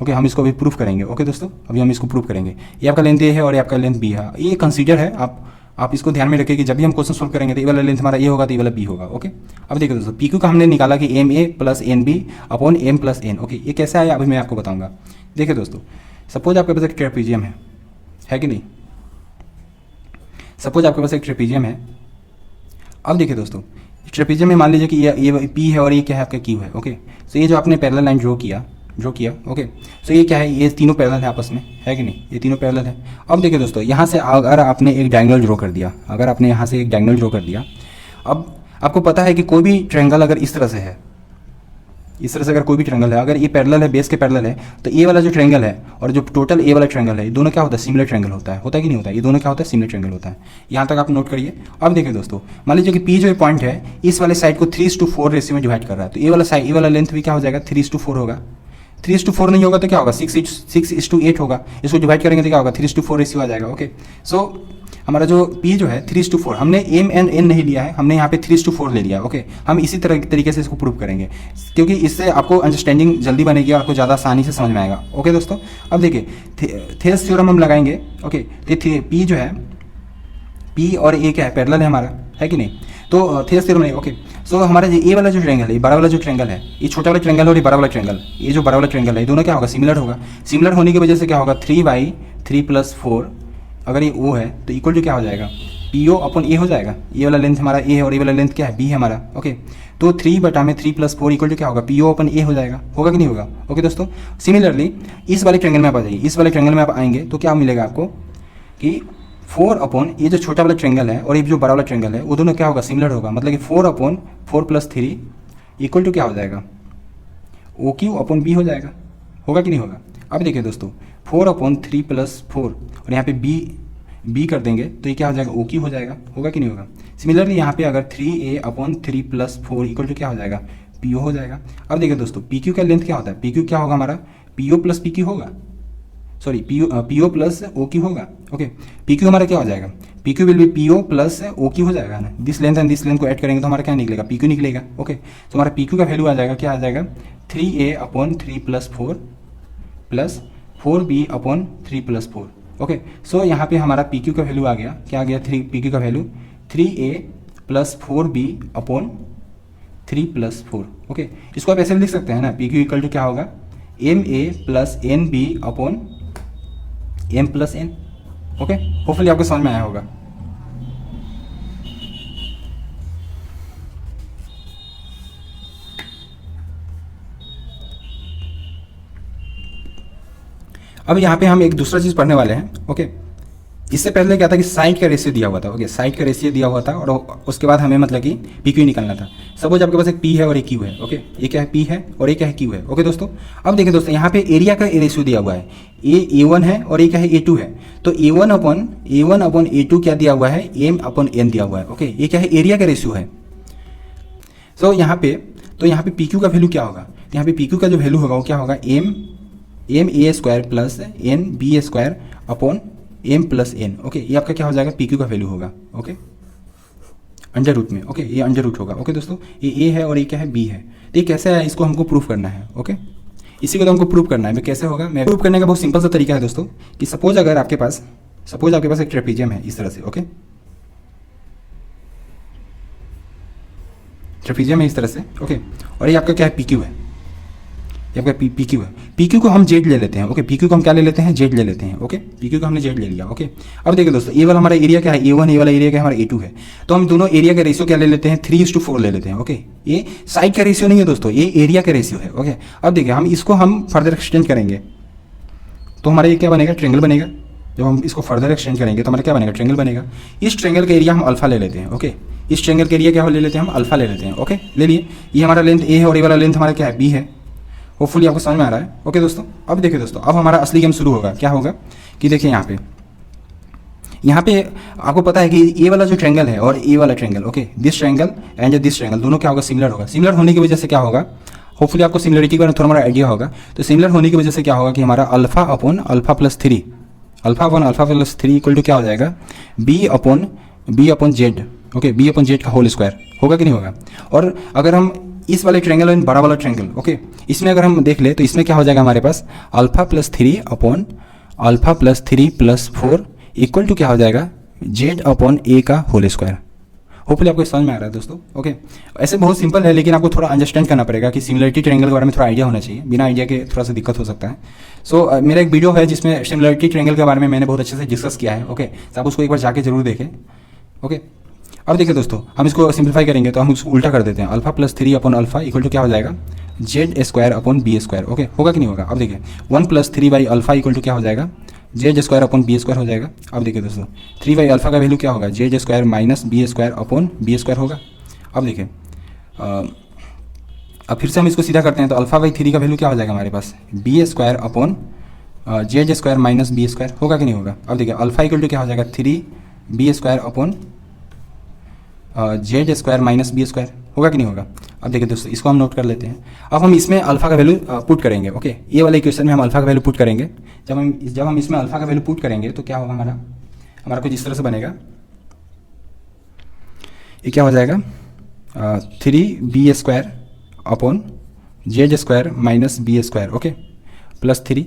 ओके, हम इसको अभी प्रूफ करेंगे। ओके दोस्तों, अभी हम इसको प्रूफ करेंगे। ये आपका लेंथ ए है और ये आपका लेंथ बी है। ये कंसीडर है, आप इसको ध्यान में रखिए कि जब भी हम क्वेश्चन सोल्व करेंगे तो ये वाला लेंथ हमारा ए होगा तो ये वाला बी होगा। ओके, अब देखिए दोस्तों, पी क्यू का हमने निकाला कि ma + nb upon m+n। Okay, ये कैसे आया अभी मैं आपको बताऊंगा। देखिए दोस्तों, सपोज आपके पास एक ट्रेपीजियम है कि नहीं, सपोज आपके पास एक ट्रेपीजियम है। अब देखिए दोस्तों, ट्रेपीजियम में मान लीजिए कि ये पी है और ये क्या है, आपका क्यू है। ओके, तो ये जो आपने पैरेलल लाइन ड्रॉ किया। ओके, सो ये क्या है, ये तीनों पैरेलल है आपस में, है कि नहीं, ये तीनों पैरेलल है। अब देखिए दोस्तों, यहाँ से अगर आपने एक डायगोनल ड्रॉ कर दिया, अब आपको पता है कि कोई भी ट्रायंगल अगर इस तरह से है, अगर कोई भी ट्रायंगल है, अगर ये पैरेलल है, बेस के पैरेलल है, तो ए वाला जो ट्रायंगल है और जो टोटल ए वाला ट्रायंगल है, ये दोनों क्या होता है, सिमिलर ट्रायंगल होता है कि नहीं होता है, ये दोनों क्या होता है, सिमिलर ट्रायंगल होता है। यहाँ तक आप नोट करिए। अब देखिए दोस्तों, मान लीजिए कि पी जो पॉइंट है, इस वाले साइड को 3:4 रेशियो में डिवाइड कर रहा है, तो ए वाला लेंथ भी क्या हो जाएगा, 3:4 होगा। 3:4 नहीं होगा तो क्या होगा, 6:8 होगा। इसको डिवाइड करेंगे तो क्या होगा, 3:4 रेशियो आ जाएगा। ओके, सो हमारा जो P जो है 3:4, हमने m and n नहीं लिया है, हमने यहाँ पे 3:4 ले लिया है। ओके, हम इसी तरीके से इसको प्रूव करेंगे, क्योंकि इससे आपको अंडरस्टैंडिंग जल्दी बनेगी और आपको ज़्यादा आसानी से समझ में आएगा। ओके दोस्तों, अब देखिए थेल्स थ्योरम हम लगाएंगे। ओके, तो P जो है, P और A क्या है, पैरेलल है हमारा, है कि नहीं, तो थेल्स थ्योरम नहीं। ओके, सो हमारा ये वाला जो ट्रायंगल है, ये बड़ा वाला जो ट्रायंगल है, ये छोटा वाला ट्रायंगल और ये बड़ा वाला ट्रायंगल, ये जो बड़ा वाला ट्रायंगल है, ये दोनों क्या होगा, सिमिलर होगा। सिमिलर होने की वजह से क्या होगा, 3/3 + 4, अगर ये O है तो इक्वल टू क्या हो जाएगा, PO अपॉन A हो जाएगा। ये वाला लेंथ हमारा A है और ये वाला लेंथ क्या है, B है हमारा। ओके, तो 3/3 + 4 इक्वल टू क्या होगा, PO अपॉन A हो जाएगा, होगा कि नहीं होगा। ओके दोस्तों, सिमिलरली इस वाले ट्रायंगल में आप आ जाइए, इस वाले ट्रायंगल में आप आएंगे तो क्या मिलेगा आपको कि 4 अपॉन ये जो छोटा वाला ट्रायंगल है और ये जो बड़ा वाला ट्रायंगल है, वो दोनों क्या होगा, सिमिलर होगा। मतलब कि 4/4 + 3 इक्वल टू क्या हो जाएगा, OQ अपॉन B हो जाएगा, होगा कि नहीं होगा। अब देखिए दोस्तों, 4/3 + 4 और यहाँ पे B कर देंगे तो ये क्या हो जाएगा, OQ हो जाएगा, होगा कि नहीं होगा। सिमिलरली यहाँ पे अगर 3a/3 + 4 इक्वल टू क्या हो जाएगा, PO हो जाएगा। अब देखिए दोस्तों, PQ का लेंथ क्या होता है, PQ क्या होगा हमारा, PO + PQ होगा, सॉरी PO + OQ होगा। ओके, PQ हमारा क्या हो जाएगा, PQ will be PO + OQ हो जाएगा ना। This length and this length को ऐड करेंगे तो हमारा क्या निकलेगा, PQ निकलेगा। ओके, तो हमारा PQ का वैल्यू आ जाएगा, क्या आ जाएगा, 3a/3 + 4 + 4b/3 + 4। ओके, सो यहाँ पे हमारा PQ का वैल्यू आ गया, क्या आ गया, PQ का वैल्यू 3a + 4b/3 + 4। ओके, इसको आप ऐसे लिख सकते हैं ना, PQ इक्वल टू क्या होगा, ma + nb/m M plus N. Okay, hopefully आपको समझ में आया होगा। अब यहाँ पे हम एक दूसरा चीज़ पढ़ने वाले हैं। ओके, इससे पहले क्या था कि साइड का रेशियो दिया हुआ था। ओके, साइड का रेशियो दिया हुआ था और उसके बाद हमें मतलब कि पी क्यू निकालना था। सपोज आपके पास एक पी है और एक क्यू है। ओके, ये क्या है, पी है और ये क्या है, क्यू है। ओके दोस्तों, अब देखिए दोस्तों, यहाँ पे एरिया का रेशियो दिया हुआ है, ए वन है और ये क्या है, ए टू है। तो ए वन अपॉन ए टू क्या दिया हुआ है, एम अपॉन एन दिया हुआ है। ओके, ये क्या है, एरिया का रेशियो है। तो यहाँ पे पी क्यू का वैल्यू क्या होगा, यहाँ पे पी क्यू का जो वैल्यू होगा वो क्या होगा, M A square plus N B square upon M plus N. Okay, ये आपका क्या हो जाएगा, पी क्यू का वैल्यू होगा। ओके, अंडर रूट में। ओके, ये अंडर रूट होगा। ओके दोस्तों, ये ए है और ये क्या है, बी है। तो ये कैसे है, इसको हमको प्रूफ करना है। ओके, इसी को तो हमको प्रूफ करना है। कैसे होगा, मैं प्रूफ करने का बहुत सिंपल सा तरीका है दोस्तों, कि सपोज आपके पास एक ट्रेपीजियम है इस तरह से। ओके, ट्रेपीजियम है इस तरह से। ओके, और ये आपका क्या है, पी क्यू है, ये आपका पी क्यू है। पी क्यू को हम जेड ले लेते हैं। ओके, पी क्यू को हम क्या ले लेते हैं, जेड ले लेते हैं। ओके, पी क्यू को हमने जेड ले लिया। ओके, अब देखिए दोस्तों, ये वाला हमारा एरिया क्या है, ए वन, ये वाला एरिया क्या है, हमारा ए टू है। तो हम दोनों एरिया का रेशियो क्या ले लेते हैं, 3:4 ले लेते हैं। ओके, ये साइड का रेशियो नहीं है दोस्तों, ये एरिया का रेशियो है। ओके, अब देखिए हम इसको हम फर्दर एक्सटेंड करेंगे तो हमारा ये क्या बनेगा, ट्रेंगल बनेगा। जब हम इसको फर्दर एक्सटेंड करेंगे तो हमारा क्या बनेगा, ट्रेंगल बनेगा। इस ट्रेंगल का एरिया हम अल्फा ले लेते हैं। ओके, इस ट्रेंगल के एरिया क्या ले लेते हैं, हम अल्फा ले लेते हैं। ओके, ले लिए। ये हमारा लेंथ ए है और ये वाला लेंथ हमारा क्या है, बी है। होपफुली आपको समझ में आ रहा है। ओके दोस्तों, अब देखिए दोस्तों, अब हमारा असली गेम शुरू होगा। क्या होगा कि देखिए यहाँ पे आपको पता है कि ये वाला जो ट्रायंगल है और ये वाला triangle, okay, this triangle and this triangle दोनों क्या होगा, सिमिलर होगा। सिमिलर होने की वजह से क्या होगा, होपफुली आपको सिमिलरिटी के बारे में थोड़ा मोड़ा आइडिया होगा। तो सिमिलर होने की वजह से क्या होगा कि हमारा alpha upon alpha plus three equal to क्या हो जाएगा, B upon Z. Okay, B upon Z का होल स्क्वायर होगा कि नहीं होगा। और अगर हम इस वाले ट्रायंगल और बड़ा वाला ट्रायंगल, ओके, इसमें अगर हम देख ले तो इसमें क्या हो जाएगा हमारे पास, alpha plus three upon alpha plus three plus four equal to क्या हो जाएगा, जेड अपॉन ए का होल स्क्वायर। होपफुली आपको समझ में आ रहा है दोस्तों। ओके, ऐसे बहुत सिंपल है, लेकिन आपको थोड़ा अंडरस्टैंड करना पड़ेगा कि सिमिलरिटी ट्रायंगल के बारे में थोड़ा आइडिया होना चाहिए। बिना आइडिया के थोड़ा सा दिक्कत हो सकता है। सो मेरा एक वीडियो है जिसमें सिमिलरिटी ट्रायंगल के बारे में मैंने बहुत अच्छे से डिस्कस किया है। ओके, तो आप उसको एक बार जाके जरूर देखें। ओके, अब देखिए दोस्तों, हम इसको सिंप्लीफाई करेंगे तो हम उसको उल्टा कर देते हैं। Alpha plus three upon alpha equal to क्या हो जाएगा, Z square upon B square. Okay, होगा कि नहीं होगा। अब देखिए 1 plus three by alpha equal to क्या हो जाएगा, Z square upon B square हो जाएगा। अब देखिए दोस्तों, 3 बाई अल्फा का वैल्यू क्या होगा, Z square minus B square upon B square होगा। अब देखिए अब फिर से हम इसको सीधा करते हैं तो अल्फा बाई थ्री का वैल्यू क्या हो जाएगा हमारे पास, B square upon Z square minus B square होगा कि नहीं होगा। अब देखिए अल्फा इक्वल टू क्या हो जाएगा, 3 B square upon Z square minus B square होगा कि नहीं होगा। अब देखिए दोस्तों, इसको हम नोट कर लेते हैं। अब हम इसमें अल्फा का वैल्यू पुट करेंगे। ओके, ये वाले इक्वेशन में हम अल्फा का वैल्यू पुट करेंगे। जब हम इसमें अल्फा का वैल्यू पुट करेंगे तो क्या होगा, हमारा कुछ इस तरह से बनेगा। ये क्या हो जाएगा, 3 B square upon Z square minus B square. Okay, plus 3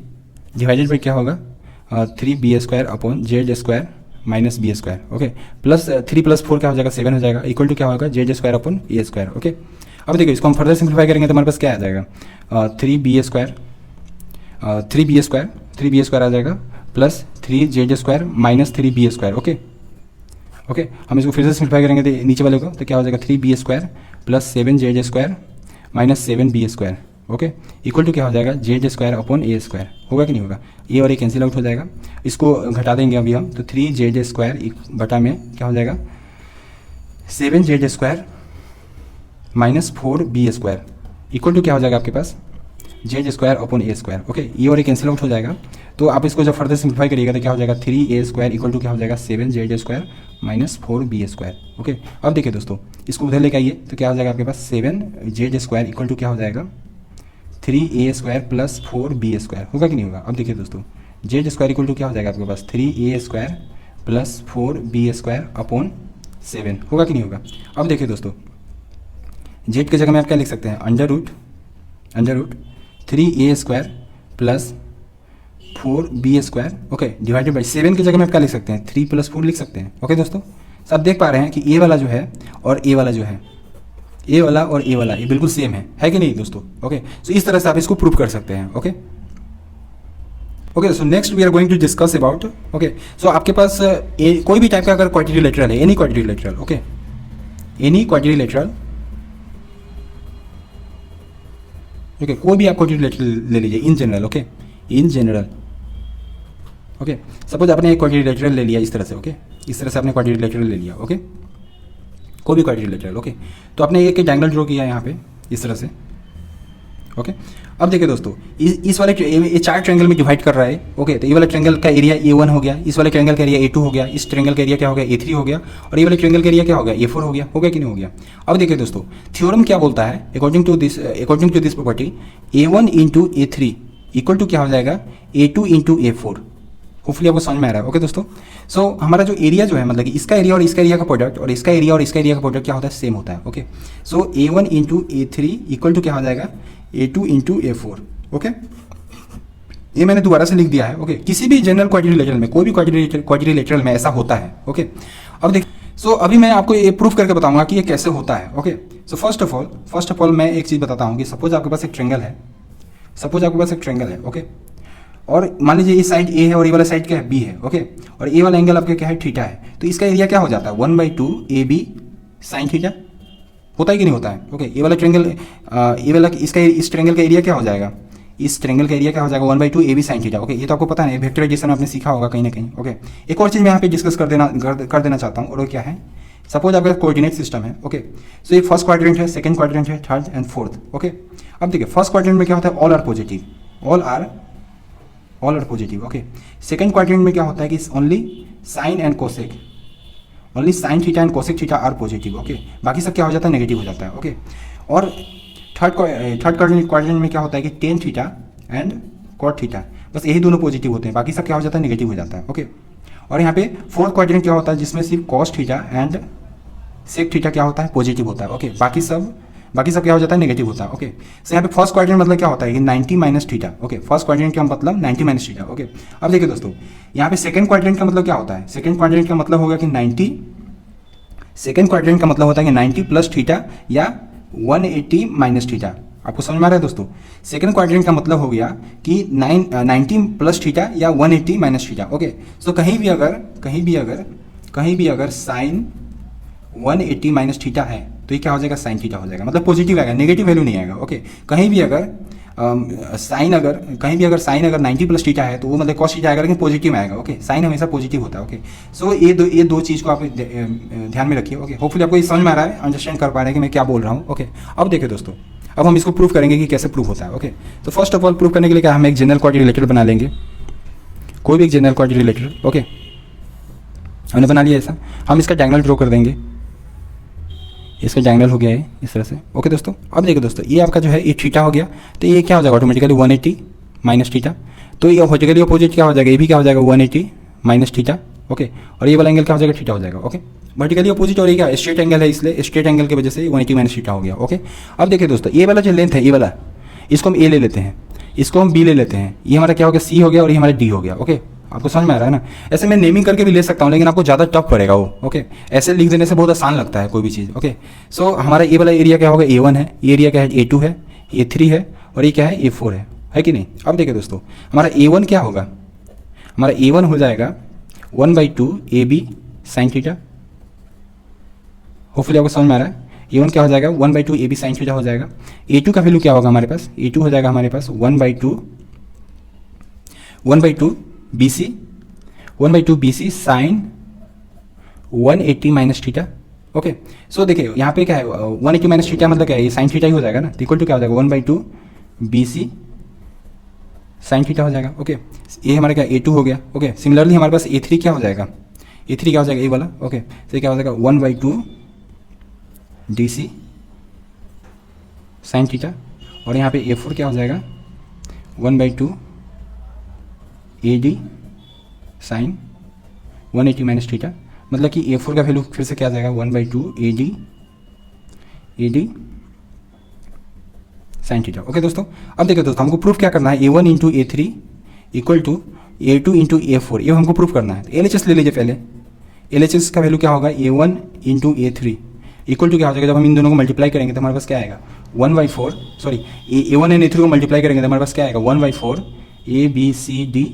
divided by क्या होगा, 3 B square upon Z square minus B square. Okay, plus 3 plus 4 क्या हो जाएगा, 7 हो जाएगा, इक्वल टू क्या होगा, Z square upon A square. Okay, अब देखिए इसको हम फर्दर सिंप्लीफाई करेंगे तो हमारे पास क्या आ जाएगा, 3 बी स्क्वायर आ जाएगा plus 3 Z square minus 3 B square. Okay, हम इसको फिर से सिंप्लीफाई करेंगे तो नीचे वाले को तो क्या हो जाएगा, 3 B square plus 7 Z square minus 7 B square. Okay, equal to क्या हो जाएगा, Z square upon A square होगा कि नहीं होगा। ये और ये कैंसिल आउट हो जाएगा, इसको घटा देंगे अभी हम तो 3 जेड स्क्वायर बटा में क्या हो जाएगा, 7 Z square minus 4 B square equal to क्या हो जाएगा आपके पास, Z square upon A square. Okay, ये और ये कैंसिल आउट हो जाएगा। तो आप इसको जब फर्दर सिंप्लीफाई करिएगा तो क्या हो जाएगा, 3 ए स्क्वायर इक्वल टू क्या हो जाएगा, 7 Z square minus 4 B square. Okay, अब देखिए दोस्तों, इसको उधर लेके आइए तो क्या हो जाएगा आपके पास, 7 जेड स्क्वायर इक्वल टू क्या हो जाएगा, 3 A square plus 4 B square होगा कि नहीं होगा। अब देखिए दोस्तों, जेड स्क्वायर इक्वल टू क्या हो जाएगा आपके पास, 3 A square plus 4 B square upon 7 होगा कि नहीं होगा। अब देखिए दोस्तों, जेड की जगह में आप क्या लिख सकते हैं, under root 3 A square plus 4 B square. Okay, divided by 7 की जगह में आप क्या लिख सकते हैं, 3 प्लस 4 लिख सकते हैं। ओके दोस्तों, सब देख पा रहे हैं कि ए वाला जो है और ए वाला जो है, ए वाला और ए वाला ये बिल्कुल सेम है कि नहीं दोस्तों। ओके, तो इस तरह से आप इसको प्रूव कर सकते हैं। Okay, okay, so next we are going to discuss about, okay, so आपके पास कोई भी टाइप का अगर क्वाड्रिलेटरल है, any quadrilateral, okay, any quadrilateral, okay, कोई भी आप क्वाड्रिलेटरल ले लीजिए in general, okay, in general, okay, suppose आपने एक क्वाड्रिलेटरल ले लिया इस तरह से, ओके, इस तरह से आपने क्वाड्रिलेटरल ले लिया, ओके, कोई भी क्वाड्रिलेटरल, ओके, तो आपने एक डायगोनल ड्रॉ किया यहाँ पे इस तरह से, ओके। अब देखिए दोस्तों, इस वाले ये 4 ट्रायंगल में डिवाइड कर रहा है, ओके, तो ये वाले ट्रायंगल का एरिया A1 हो गया, इस वाले ट्रायंगल का एरिया A2 हो गया, इस ट्रायंगल का एरिया क्या हो गया A3 हो गया, और ये वाले ट्रायंगल का एरिया क्या हो गया A4 हो गया कि नहीं हो गया। अब देखिए दोस्तों, थ्योरम क्या बोलता है, according to this property, A1 into A3 equal to क्या हो जाएगा A2 इंटू A4। होपफुली आपको समझ में आ रहा है, ओके दोस्तों। सो हमारा जो एरिया जो है, मतलब कि इसका एरिया और इसका एरिया का प्रोडक्ट और इसका एरिया और इसका एरिया का प्रोडक्ट क्या होता है, सेम होता है, okay. So A1 into A3 equal to क्या हो जाएगा A2 इंटू A4, ओके। ये मैंने दोबारा से लिख दिया है, ओके। किसी भी जनरल क्वाड्रिलेटरल में, कोई भी क्वाड्रिलेटरल में ऐसा होता है, ओके। अब देख, सो अभी मैं आपको ये प्रूफ करके बताऊंगा कि ये कैसे होता है, okay. So first of all मैं एक चीज़ बताता हूँ कि सपोज आपके पास एक ट्रायंगल है, ओके, और मान लीजिए ये साइड A है और ये वाला साइड क्या है B है, ओके, और ये वाला एंगल आपका क्या है थीटा है, तो इसका एरिया क्या हो जाता है 1/2 AB साइन थीटा, होता है कि नहीं होता है, ओके। ये वाला ट्रायंगल, ये वाला इस ट्रायंगल का एरिया क्या हो जाएगा, इस ट्रायंगल का एरिया क्या हो जाएगा 1/2 AB साइन थीटा, ओके। ये तो आपको पता है, वेक्टराइजेशन आपने सीखा होगा कहीं ना कहीं, ओके। एक और चीज़ मैं यहाँ पे डिस्कस कर देना चाहता हूँ, और वो क्या है, सपोज आपका कोऑर्डिनेट सिस्टम है, ओके। सो ये फर्स्ट क्वाड्रेंट है, सेकंड क्वाड्रेंट है, थर्ड एंड फोर्थ, ओके। अब देखिए फर्स्ट क्वाड्रेंट में क्या होता है, all are positive, okay. Second quadrant में क्या होता है कि only sine and cosec, only sine theta and cosec theta are positive, okay. बाकी सब क्या हो जाता है, नेगेटिव हो जाता है, ओके। और थर्ड क्वाड्रेंट में क्या होता है कि tan theta and cot theta, बस यही दोनों पॉजिटिव होते हैं, बाकी सब क्या हो जाता है, नेगेटिव हो जाता है, ओके। और यहाँ पे फोर्थ क्वाड्रेंट क्या होता है, जिसमें सिर्फ cos theta and sec theta क्या होता है, पॉजिटिव होता है, ओके। बाकी सब क्या हो जाता है, नेगेटिव होता है, ओके। सो यहाँ पे फर्स्ट क्वाड्रेंट मतलब क्या होता है कि 90 minus theta, okay. First quadrant का मतलब 90 माइनस थीटा, ओके। अब देखिए दोस्तों, यहाँ पे सेकंड क्वाड्रेंट का मतलब क्या होता है, सेकंड क्वाड्रेंट का मतलब होगा कि 90 प्लस थीटा या 180 माइनस थीटा। आपको समझ में आ रहा है दोस्तों, सेकंड क्वाड्रेंट का मतलब हो गया कि 90 प्लस थीटा या 180 माइनस थीटा, ओके। सो कहीं भी अगर साइन 180 माइनस थीटा है तो ये क्या हो जाएगा, साइन थीटा हो जाएगा, मतलब पॉजिटिव आएगा, नेगेटिव वैल्यू नहीं आएगा, ओके। कहीं भी अगर साइन अगर 90 प्लस थीटा है तो वो मतलब कॉस थीटा आएगा, लेकिन पॉजिटिव आएगा, ओके। साइन हमेशा पॉजिटिव होता है, ओके। सो ये दो चीज़ को आप ध्यान में रखिए, ओके। होपफुली आपको ये समझ में आ रहा है, अंडरस्टैंड कर पा रहे हैं कि मैं क्या बोल रहा हूँ, ओके। अब देखिए दोस्तों, अब हम इसको प्रूव करेंगे कि कैसे प्रूव होता है, ओके। तो फर्स्ट ऑफ ऑल प्रूव करने के लिए क्या, हम एक जनरल क्वाड्रिलेटरल बना लेंगे, कोई भी एक जनरल क्वाड्रिलेटरल, ओके। हमने बना लिया ऐसा, हम इसका डायगोनल ड्रॉ कर देंगे, इसका डायगोनल हो गया है इस तरह से, ओके दोस्तों। अब देखो दोस्तों, ये आपका जो है ये थीटा हो गया, तो ये क्या हो जाएगा ऑटोमेटिकली 180 माइनस थीटा, तो ये वर्टिकली अपोजिट क्या हो जाएगा, ये भी क्या हो जाएगा 180 माइनस थीटा, ओके। और ये वाला एंगल क्या हो जाएगा, थीटा हो जाएगा, ओके। वर्टिकली अपोजिट, और ये क्या स्ट्रेट एंगल है, इसलिए स्ट्रेट एंगल की वजह से 180 माइनस थीटा हो गया, ओके। अब देखिए दोस्तों, ये वाला जो लेंथ है, ये वाला, इसको हम ए ले लेते हैं, इसको हम बी ले लेते हैं, ये हमारा क्या हो गया, सी हो गया, और ये हमारा डी हो गया, ओके। आपको समझ में आ रहा है ना। ऐसे मैं नेमिंग करके भी ले सकता हूँ, लेकिन आपको ज़्यादा टफ पड़ेगा वो, ओके। ऐसे लिख देने से बहुत आसान लगता है कोई भी चीज़, ओके। सो हमारा ये वाला एरिया क्या होगा, A1 है, ये एरिया क्या है, A2 है, A3 है, और ये क्या है, A4 है कि नहीं। अब देखिए दोस्तों, हमारा A1 क्या होगा, हमारा A1 हो जाएगा 1/2 AB साइन थीटा, होपफुली आपको समझ में आ रहा है। A1 क्या हो जाएगा, 1/2 AB साइन थीटा हो जाएगा। A2 का वैल्यू क्या होगा हमारे पास, A2 हो जाएगा हमारे पास 1/2 BC sine 180 minus theta, okay. So देखिए यहाँ पे क्या है, 180 माइनस थीटा मतलब क्या है, ये साइन थीटा ही हो जाएगा ना, इक्वल टू क्या हो जाएगा 1/2 BC साइन थीटा हो जाएगा, ओके। ये हमारे क्या A2 हो गया, ओके। सिमिलरली हमारे पास A3 क्या हो जाएगा, A3 क्या हो जाएगा, ये वाला, ओके। तो क्या हो जाएगा 1/2 DC साइन थीटा, और यहाँ पे A4 क्या हो जाएगा 1/2 AD साइन 180 माइनस थीटा, मतलब कि A4 का वैल्यू फिर से क्या आ जाएगा 1/2 AD साइन थीटा, ओके दोस्तों। अब देखिए दोस्तों, हमको प्रूफ क्या करना है, A1 into A3 equal to A2 into A4, ये हमको प्रूफ करना है। तो LHS ले लीजिए पहले, LHS का वैल्यू क्या होगा, A1 into A3 equal to क्या हो जाएगा, जब हम इन दोनों को मल्टीप्लाई करेंगे तो हमारे पास क्या आएगा 1/4, सॉरी A1 एंड A3 को मल्टीप्लाई करेंगे तो हमारे पास क्या आएगा 1/4 A B C D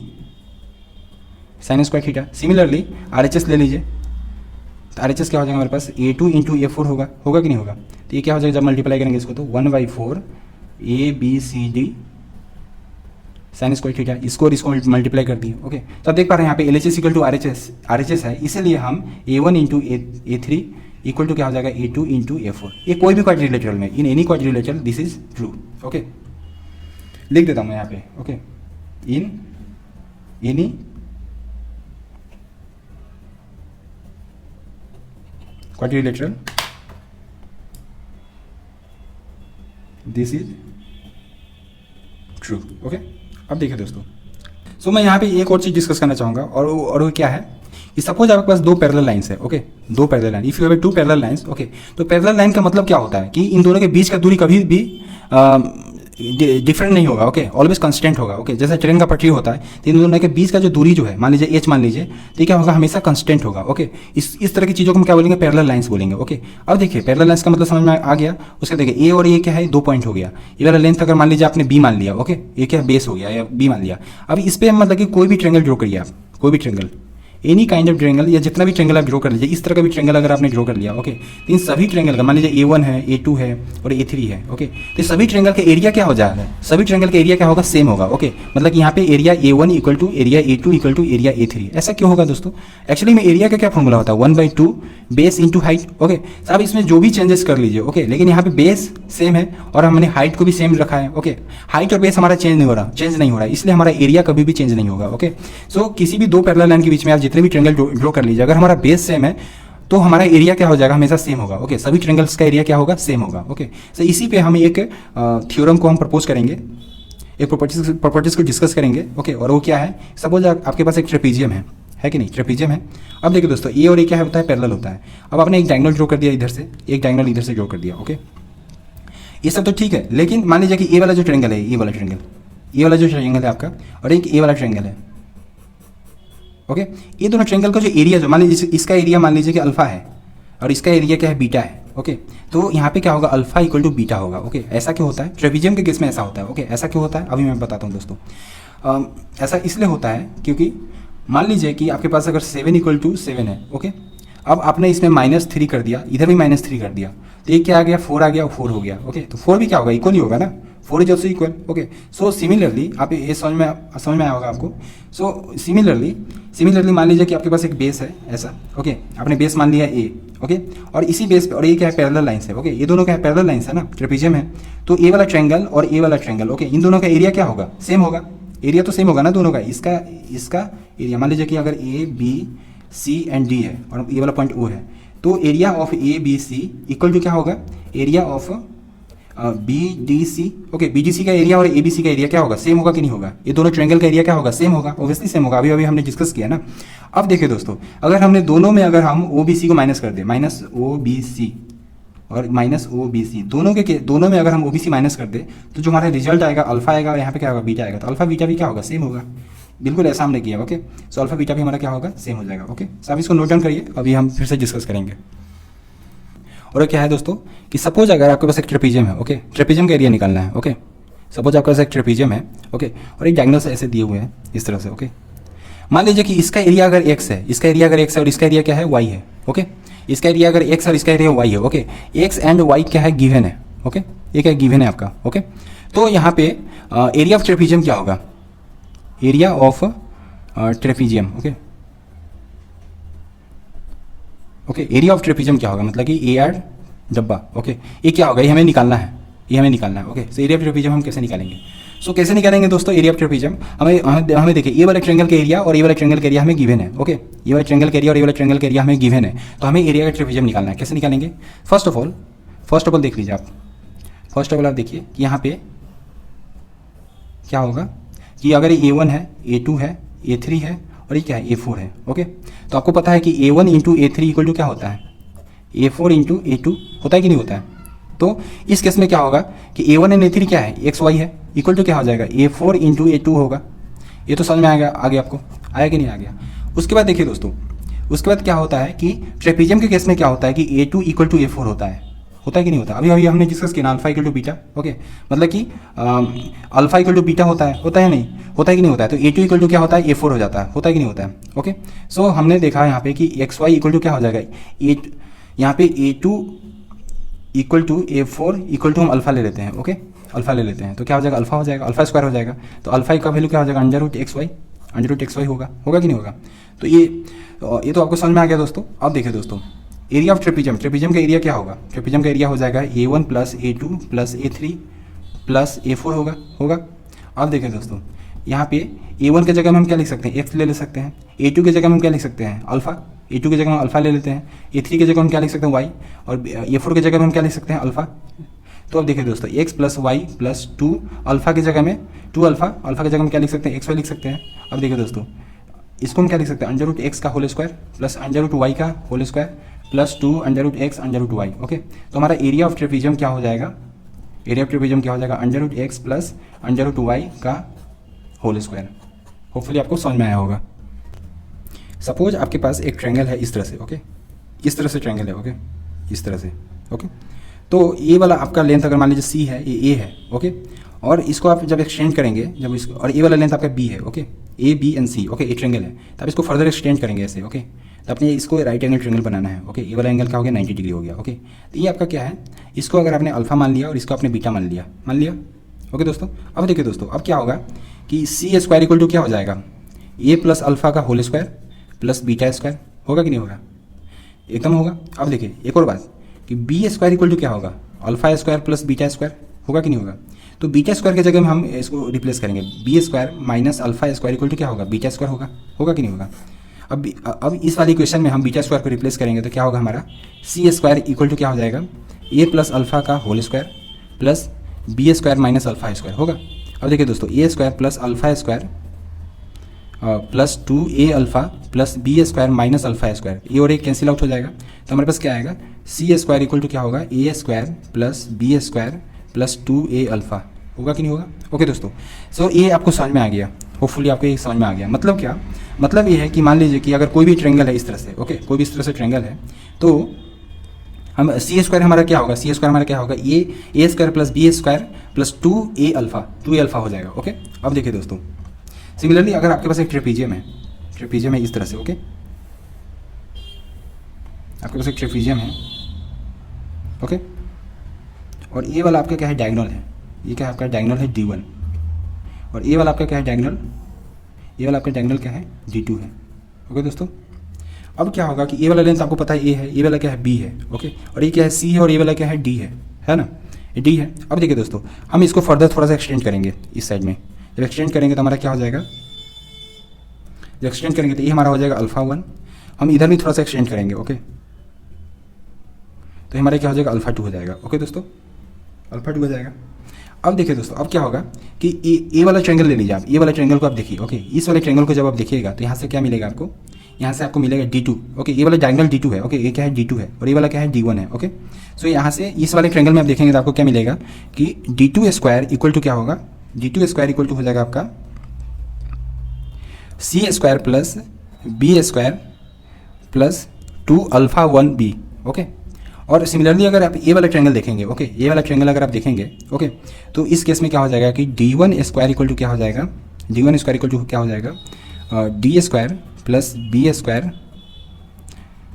sine square theta. Similarly RHS ले लीजिए, तो RHS क्या हो जाएगा हमारे पास A2 इंटू A4 होगा कि नहीं होगा। तो ये क्या हो जाएगा जब मल्टीप्लाई करेंगे इसको तो 1/4 ABCD साइन स्क्वायर थीटा, इसको और इसको मल्टीप्लाई कर दिए। ओके, तो आप देख पा रहे हैं यहाँ पे LHS इक्वल टू RHS है, इसीलिए हम A1 into A3 equal to क्या हो जाएगा A2 इंटू A4। ये कोई भी क्वाड्रिलेटरल में, in any quadrilateral this is true. Okay, लिख देता हूँ मैं यहाँ पे। Okay, in any quadrilateral this is true. Okay, अब देखिए दोस्तों, सो मैं यहाँ पे एक और चीज डिस्कस करना चाहूंगा, और वो क्या है कि सपोज आपके पास दो पैरेलल लाइंस है। ओके, दो parallel line, if you have two parallel lines. Okay, तो पैरेलल लाइन का मतलब क्या होता है कि इन दोनों के बीच का दूरी कभी भी डिफरेंट नहीं होगा। ओके, ऑलवेज कांस्टेंट होगा। ओके, जैसे ट्रेन का पटरी होता है तो इन दोनों के बीच का जो दूरी जो है, मान लीजिए h मान लीजिए, तो क्या होगा हमेशा कांस्टेंट होगा। ओके, इस तरह की चीज़ों को हम क्या बोलेंगे, पैरेलल लाइंस बोलेंगे। ओके, अब देखिए पैरेलल लाइंस का मतलब समझ में आ गया। उसके देखिए ए और ए क्या है, 2 पॉइंट हो गया। ये वाला लेंथ अगर मान लीजिए आपने b मान लिया। ओके, ये क्या बेस हो गया या b मान लिया। अब इस पर मतलब कि कोई भी ट्रेंगल ड्रॉ करिए आप, कोई भी triangle, any kind of triangle या जितना भी ट्रेंगल आप ड्रॉ कर लीजिए, इस तरह का भी ट्रेंगल अगर आपने ड्रॉ कर लिया। ओके, तो इन सभी ट्रेंगल का मान लीजिए A1 है, A2 है और A3 है। ओके, तो सभी ट्रेंगल का एरिया क्या हो जाएगा, सभी ट्रेंगल का एरिया क्या होगा, सेम होगा। ओके, मतलब कि यहाँ पे area A1 equal to area A2 equal to area A3। ऐसा क्यों होगा दोस्तों, एक्चुअली में एरिया का क्या फॉर्मूला होता है, 1/2 बेस इंटू हाइट। ओके, साहब इसमें जो भी चेंजेस कर लीजिए। ओके, लेकिन यहाँ पे बेस सेम है और हमने हाइट को भी सेम रखा है। ओके, हाइट और बेस हमारा चेंज नहीं हो रहा, इसलिए हमारा एरिया कभी भी चेंज नहीं होगा। ओके, सो किसी भी दो पैरेलल लाइन के बीच में आप जितने भी ट्रेंगल ड्रॉ कर लीजिए, अगर हमारा बेस सेम है तो हमारा एरिया क्या हो जाएगा, हमेशा सेम होगा। ओके, सभी ट्रेंगल्स का एरिया क्या होगा, सेम होगा। ओके, सो इसी पे हम एक थ्योरम को हम प्रपोज करेंगे, एक प्रॉपर्टीज को डिस्कस करेंगे। ओके, और वो क्या है, सपोज आपके पास एक ट्रेपीजियम है कि नहीं, ट्रेपीजियम है। अब देखिए दोस्तों, ए और ए क्या होता है, पैरेलल होता है। अब आपने एक डायगोनल ड्रॉ कर दिया इधर से, एक डायगोनल इधर से ड्रॉ कर दिया। ओके, ये सब तो ठीक है, लेकिन मान लीजिए कि ए वाला जो ट्रेंगल है, ये वाला जो ट्रेंगल है आपका, और एक ए वाला ट्रेंगल है। ओके, ये दोनों ट्रेंगल का जो एरिया, जो मान लीजिए इसका एरिया मान लीजिए कि अल्फा है और इसका एरिया क्या है, बीटा है। ओके, तो यहाँ पे क्या होगा, अल्फा इक्वल टू बीटा होगा। ओके, ऐसा क्यों होता है, ट्रेपीजियम के केस में ऐसा होता है। ओके, ऐसा क्यों होता है अभी मैं बताता हूँ दोस्तों। ऐसा इसलिए होता है क्योंकि मान लीजिए कि आपके पास अगर 7 इक्वल टू 7 है। ओके, अब आपने इसमें -3 कर दिया, इधर भी -3 कर दिया, तो ये क्या आ गया, 4 आ गया और 4 हो गया। ओके, तो 4 भी क्या होगा, इक्वल ही होगा ना, 4 is also equal. Okay, so similarly आप ये समझ में आया होगा आपको। सो सिमिलरली मान लीजिए कि आपके पास एक बेस है ऐसा। ओके, आपने बेस मान लिया ए। ओके, और इसी बेस पे, और ये क्या है, पैरेलल लाइंस है। ओके, ये दोनों क्या है, पैरेलल लाइंस है ना, ट्रेपीजियम है। तो ए वाला ट्रेंगल और ए वाला ट्रेंगल, ओके, इन दोनों का एरिया क्या होगा, सेम होगा। एरिया तो सेम होगा ना दोनों का। इसका एरिया मान लीजिए कि अगर A B C and D है और ये वाला पॉइंट ओ है, तो area of A B C equal to क्या होगा, area of B D C. Okay, B D C का एरिया और ए बी सी का एरिया क्या होगा, सेम होगा कि नहीं होगा, ये दोनों ट्रायंगल का एरिया क्या होगा, सेम होगा, ऑब्वियसली सेम होगा। अभी हमने डिस्कस किया ना। अब देखिए दोस्तों, अगर हमने दोनों में अगर हम ओ बी सी को माइनस कर दे, माइनस ओ बी सी और माइनस ओ बी सी, दोनों में अगर हम ओ बी सी माइनस कर दे, तो जो हमारा रिजल्ट आएगा अल्फा आएगा और यहाँ पे क्या होगा, बीटा आएगा। तो अल्फा बीटा भी क्या होगा, सेम होगा। बिल्कुल ऐसा हमने किया। ओके, सो अल्फा बीटा भी हमारा क्या होगा, सेम हो जाएगा। ओके, सो आप इसको नोट डाउन करिए, अभी हम फिर से डिस्कस करेंगे। और क्या है दोस्तों कि सपोज अगर आपके पास एक ट्रेपीजियम है। ओके, ट्रेपीजियम का एरिया निकालना है। ओके, सपोज आपके पास एक ट्रेपीजियम है। ओके, और एक डायगोनल से ऐसे दिए हुए हैं इस तरह से। ओके, मान लीजिए कि इसका एरिया अगर x है, इसका एरिया अगर x है और इसका एरिया क्या है, y है। ओके, इसका एरिया अगर x और इसका एरिया y है। ओके, x एंड y क्या है, गिवन है। ओके, ये क्या गिवन है आपका। ओके, तो यहाँ पे एरिया ऑफ ट्रेपीजियम क्या होगा, area of trapezium. Okay, okay, area of trapezium क्या होगा, मतलब कि ए आर डब्बा। ओके, ये क्या होगा, ये हमें निकालना है, ये हमें निकालना है। Okay, so area of trapezium हम कैसे निकालेंगे, सो कैसे निकालेंगे दोस्तों एरिया ऑफ ट्रेपीजियम, हमें देखिए ये वाले ट्रायंगल का एरिया और ये वाले ट्रायंगल का एरिया हमें गिवन है। ओके, ये वाले ट्रायंगल का एरिया और ये वाले ट्रायंगल का एरिया हमें गिवन है, तो हमें एरिया का ट्रेपीजियम निकालना है। कैसे निकालेंगे, फर्स्ट ऑफ ऑल देख लीजिए आप, फर्स्ट ऑफ ऑल आप देखिए कि यहाँ पे क्या होगा कि अगर ये A1 है, A2 है, A3 है और ये क्या है, A4 है। ओके, तो आपको पता है कि A1 into A3 equal to क्या होता है, A4 इंटू A2 होता है कि नहीं होता है। तो इस केस में क्या होगा कि A1 एंड A3 क्या है, एक्स वाई है, इक्वल टू क्या हो जाएगा, A4 इंटू A2 होगा। ये तो समझ में आएगा, आगे आपको आया कि नहीं आ गया। उसके बाद देखिए दोस्तों, उसके बाद क्या होता है कि ट्रेपीजियम के केस में क्या होता है कि A2 इक्वल टू A4 होता है। होता है कि नहीं होता? अभी अभी हमने डिस्कस किया ना alpha equal to beta. Okay, मतलब कि अल्फा इक्वल टू बीटा होता है नहीं? होता है कि नहीं होता है? तो ए टू इक्वल टू क्या होता है? A4 हो जाता है कि नहीं होता है? ओके, सो हमने देखा यहाँ पे कि एक्स वाई इक्वल टू क्या हो जाएगा? यहाँ पे A2 equal to A4 equal to हम अल्फा ले लेते हैं। ओके, अल्फा ले लेते हैं तो क्या हो जाएगा? अल्फा हो जाएगा, अल्फा स्क्वायर हो जाएगा। तो अल्फा का वैल्यू क्या हो जाएगा? अंडर रूट एक्स वाई होगा कि नहीं होगा? तो ये तो आपको समझ में आ गया दोस्तों। अब देखिए दोस्तों, एरिया ऑफ ट्रेपीजियम का एरिया क्या होगा? ट्रेपीजियम का एरिया हो जाएगा A1 plus A2 plus A3 plus A4 होगा। अब देखिए दोस्तों, यहाँ पे A1 की जगह में हम क्या लिख सकते हैं? एक्स ले सकते हैं। A2 की जगह में हम क्या लिख सकते हैं? अल्फा। A2 की जगह हम अल्फा ले लेते हैं। A3 की जगह हम क्या लिख सकते हैं? वाई। और A4 की जगह में हम क्या लिख सकते हैं? अल्फा। तो अब देखिए दोस्तों, X plus Y plus 2 alpha की जगह में 2 अल्फा की जगह में क्या लिख सकते हैं? एक्स वाई लिख सकते हैं। अब देखिए दोस्तों, इसको हम क्या लिख सकते हैं? अंडर रूट एक्स का whole square plus under root Y का whole square plus 2 under root X under root Y. Okay, तो हमारा एरिया ऑफ ट्रेपीजियम क्या हो जाएगा? एरिया ऑफ ट्रेपीजियम क्या हो जाएगा? Under root X plus under root Y का होल स्क्वायर। होपफुली आपको समझ में आया होगा। सपोज आपके पास एक ट्रायंगल है इस तरह से। ओके, इस तरह से ट्रायंगल है। ओके, इस तरह से। ओके, तो ये वाला आपका लेंथ अगर मान लीजिए सी है, ये ए है। ओके, और इसको आप जब एक्सटेंड करेंगे, जब इसको, और ये वाला लेंथ आपका बी है। Okay, A B and C. Okay, ये ट्रायंगल है, तो आप इसको फर्दर एक्सटेंड करेंगे ऐसे। ओके, तो अपने इसको राइट एंगल ट्रायंगल बनाना है। ओके, ये वाला एंगल क्या हो गया? 90 डिग्री हो गया। ओके, तो ये आपका क्या है? इसको अगर आपने अल्फा मान लिया और इसको आपने बीटा मान लिया। ओके दोस्तों, अब देखिए दोस्तों, अब क्या होगा कि सी स्क्वायर इक्वल टू क्या हो जाएगा? ए प्लस अल्फा का whole square plus beta square. होगा कि नहीं होगा? एकदम होगा। अब देखिए एक और बात कि बी स्क्वायर इक्वल टू क्या होगा? Alpha square plus beta square. होगा कि नहीं होगा? तो बीटा स्क्वायर की जगह में हम इसको रिप्लेस करेंगे। B square minus alpha square equal to क्या होगा? बीटा स्क्वायर होगा कि नहीं होगा? अब इस वाली क्वेश्चन में हम बीटा स्क्वायर को रिप्लेस करेंगे तो क्या होगा हमारा? सी स्क्वायर इक्वल टू क्या हो जाएगा? ए प्लस अल्फा का whole square plus B square minus alpha square होगा। अब देखिए दोस्तों, A square plus alpha square plus 2a alpha plus B square minus alpha square, ये और एक कैंसिल आउट हो जाएगा। तो हमारे पास क्या आएगा? सी स्क्वायर इक्वल टू क्या होगा? A square plus B square plus 2a alpha. होगा कि नहीं होगा? ओके दोस्तों, सो ये आपको समझ में आ गया। होपफुली आपको ये समझ में आ गया। मतलब क्या? मतलब ये है कि मान लीजिए कि अगर कोई भी ट्रायंगल है इस तरह से। ओके, कोई भी इस तरह से ट्रायंगल है, तो हम सी स्क्वायर हमारा क्या होगा? सी स्क्वायर हमारा क्या होगा? A square plus B square plus 2a alpha हो जाएगा। ओके, अब देखिए दोस्तों, सिमिलरली अगर आपके पास एक ट्रेपीजियम है इस तरह से। ओके, आपके पास एक ट्रेपीजियम है। ओके, और ये वाला आपका क्या है? डायगोनल है। ये क्या है आपका? डायगोनल है D1। और ये वाला आपका क्या है? डायगोनल। ये वाला आपका डायगोनल क्या है? D2 है। ओके दोस्तों, अब क्या होगा कि ये वाला लेंथ आपको पता है A है, ये वाला क्या है? B है। ओके, और ये क्या है? C है, और ये वाला क्या है? D है ना? ये D है। अब देखिए दोस्तों, हम इसको फर्दर थोड़ा सा एक्सटेंड करेंगे इस साइड में। जब एक्सटेंड करेंगे तो हमारा क्या हो जाएगा? जब एक्सटेंड करेंगे तो ये हमारा हो जाएगा अल्फा 1। हम इधर भी थोड़ा सा एक्सटेंड करेंगे। ओके, तो हमारा क्या हो जाएगा? अल्फा 2 हो जाएगा। ओके दोस्तों, अल्फा 2 हो जाएगा। अब देखिए दोस्तों, अब क्या होगा कि ये वाला ट्रायंगल ले लीजिए आप। ये वाला ट्रायंगल को आप देखिए। ओके, इस वाले ट्रायंगल को जब आप देखिएगा तो यहाँ से क्या मिलेगा आपको? यहाँ से आपको मिलेगा D2। ओके, ये वाला डायगोनल D2 है। ओके, ये क्या है? D2 है, और ये वाला क्या है? D1 है। ओके, सो यहाँ से इस वाले ट्रायंगल में आप देखेंगे तो आपको क्या मिलेगा कि D2 स्क्वायर इक्वल टू क्या होगा? D2 स्क्वायर इक्वल टू हो जाएगा आपका C square plus B square plus 2 alpha 1b। Okay, और सिमिलरली अगर आप ये वाला ट्रायंगल देखेंगे। ओके, ये वाला ट्रायंगल अगर आप देखेंगे, ओके, तो इस केस में क्या हो जाएगा कि D1 स्क्वायर इक्वल टू क्या हो जाएगा? D1 स्क्वायर इक्वल टू क्या हो जाएगा? D square plus B square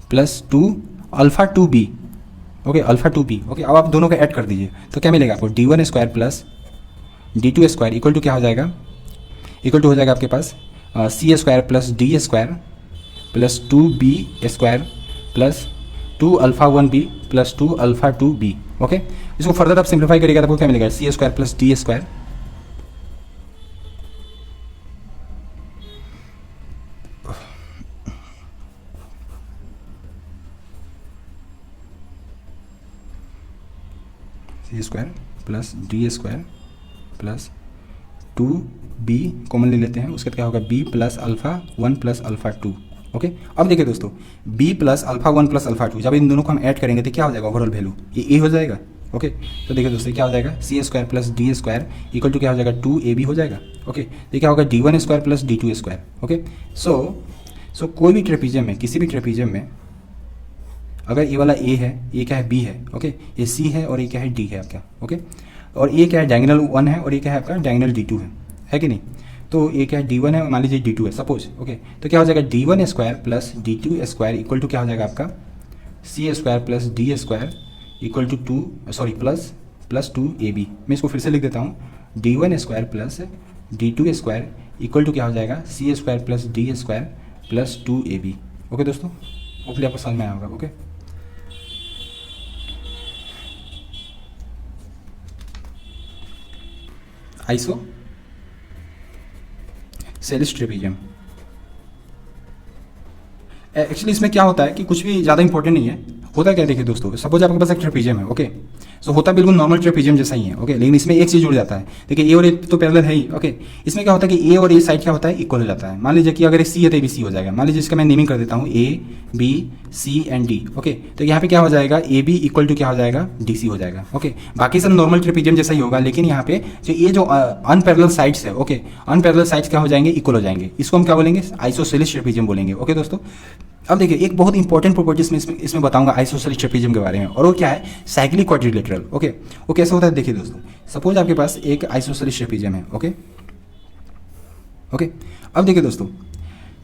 plus 2 alpha 2b। Okay, alpha 2b। Okay, अब आप दोनों को ऐड कर दीजिए तो क्या मिलेगा आपको? D1 square plus D2 square equal to क्या हो जाएगा? इक्वल टू हो जाएगा आपके पास C square plus D square plus 2b square plus 2 alpha 1b plus 2 alpha 2b। Okay, इसको फर्दर आप सिंप्लीफाई करिएगा तो आपको क्या मिलेगा? C square plus D square square plus D square plus 2b common ले लेते हैं, उसके बाद क्या होगा? b plus alpha 1 plus alpha 2। Okay, अब देखिए दोस्तों, b plus alpha 1 plus alpha 2, जब इन दोनों को हम ऐड करेंगे तो क्या हो जाएगा? ओवरऑल वैल्यू ये a हो जाएगा। ओके, तो देखिए दोस्तों क्या हो जाएगा? C square plus D square equal to क्या हो जाएगा? 2ab हो जाएगा। ओके, तो क्या होगा? D1 square plus D2 square. Okay, so कोई भी ट्रेपीजियम में, किसी भी ट्रेपीजियम में अगर ये वाला ए है, ये क्या है बी है, ओके, ये सी है और ये क्या है डी है आपका, ओके, और ये क्या है डायगोनल 1 है और ये क्या है आपका डायगोनल D2 है कि नहीं। तो ये क्या है D1 है और मान लीजिए D2 है सपोज, ओके, तो क्या हो जाएगा D1 square plus D2 square equal to क्या हो जाएगा आपका C square plus D square equal to plus 2AB। मैं इसको फिर से लिख देता हूँ, D1 square plus D2 square equal to क्या हो जाएगा C square plus D square plus 2AB। Okay दोस्तों, होपफुली आपको समझ में आया होगा। Okay, isosceles trapezium. Actually इसमें क्या होता है कि कुछ भी ज़्यादा इंपॉर्टेंट नहीं है, होता क्या देखिए दोस्तों, सपोज आपके पास एक ट्रेपेजियम है, ओके, सो होता बिल्कुल नॉर्मल ट्रेपेजियम जैसा ही है, ओके, लेकिन इसमें एक चीज़ जुड़ जाता है। देखिए ए और ए तो पैरेलल है ही, ओके, इसमें क्या होता है कि ए और ए साइड क्या होता है इक्वल हो जाता है। मान लीजिए कि अगर सी है तो ABC हो जाएगा। मान लीजिए इसका मैं नेमिंग कर देता हूँ ABC एंड D, ओके, तो यहाँ पे क्या हो जाएगा AB इक्वल टू क्या हो जाएगा DC हो जाएगा, ओके। बाकी सब नॉर्मल ट्रेपेजियम जैसा ही होगा, लेकिन यहाँ पे जो ये जो अनपैरेलल साइड्स है, ओके, अनपैरेलल साइड्स क्या हो जाएंगे इक्वल हो जाएंगे। इसको हम क्या बोलेंगे आइसोसेलिस ट्रेपेजियम बोलेंगे। ओके दोस्तों, अब देखिए एक बहुत इंपॉर्टेंट प्रॉपर्टीज में इसमें बताऊंगा आइसोसेलिस ट्रेपेजियम के बारे में, और वो क्या है साइक्लिक क्वाड्रिलेटरल। ओके, वो कैसे होता है देखिए दोस्तों, सपोज आपके पास एक आइसोसेलिस ट्रेपेजियम है, ओके ओके। अब देखिए दोस्तों,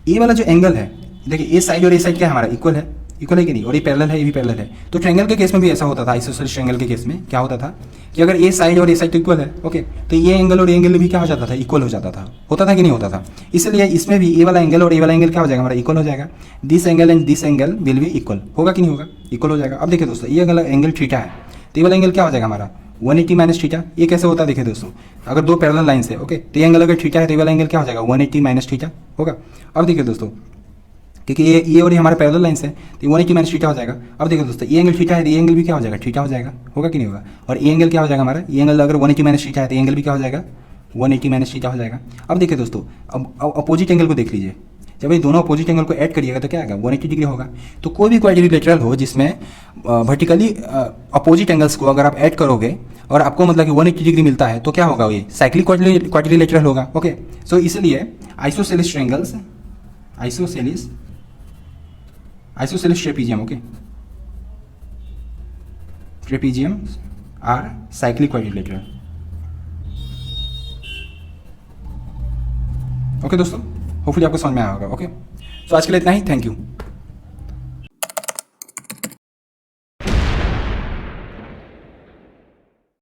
ये वाला जो एंगल है, देखिए ये साइड और ये साइड क्या है हमारा इक्वल है कि नहीं, और ये पैरेलल है, ये भी पैरेलल है। तो ट्रायंगल के केस में भी ऐसा होता था, आइसोसेलिस ट्रायंगल के केस में क्या होता था कि अगर ये साइड और ये साइड तो इक्वल है, ओके, तो ये एंगल और ये एंगल भी क्या हो जाता था इक्वल हो जाता था, होता था कि नहीं होता था। इसलिए इसमें भी ये वाला एंगल और ये वाला एंगल क्या हो जाएगा हमारा इक्वल हो जाएगा। This angle and this angle will be equal, होगा कि नहीं होगा, इक्वल हो जाएगा। अब देखिए दोस्तों, ये एंगल थीटा है, तो ये वाला एंगल क्या हो जाएगा हमारा 180 माइनस थीटा। ये कैसे होता है देखिए दोस्तों, अगर दो पैरेलल लाइन्स है, ओके, तो ये एंगल अगर थीटा है तो ये वाला एंगल क्या हो जाएगा 180 माइनस थीटा होगा। अब देखिए दोस्तों, क्योंकि ये और ये हमारे पैरेलल लाइन्स है, तो 180 माइनस थीटा हो जाएगा। अब देखिए दोस्तों, ये एंगल थीटा है तो ये एंगल भी क्या हो जाएगा थीटा हो जाएगा, होगा कि नहीं होगा। और ये एंगल क्या हो जाएगा हमारा, ये एंगल अगर 180 माइनस थीटा है तो ये एंगल भी क्या हो जाएगा 180 माइनस थीटा हो जाएगा। अब देखिए दोस्तों, अब अपोजिट एंगल को देख लीजिए, जब ये दोनों अपोजिट एंगल को ऐड करिएगा तो क्या आएगा 180 डिग्री होगा। तो कोई भी क्वाड्रिलेटरल हो जिसमें वर्टिकली अपोजिट एंगल्स को अगर आप ऐड करोगे और आपको मतलब कि 180 डिग्री मिलता है तो क्या होगा, ये साइक्लिक क्वाड्रिलेटरल होगा। ओके, सो इसलिए isosceles triangles, isosceles trapezium, okay, trapezium are cyclic quadrilateral. Okay दोस्तों, होपफुली आपको समझ में आया होगा। ओके, तो आज के लिए इतना ही, थैंक यू।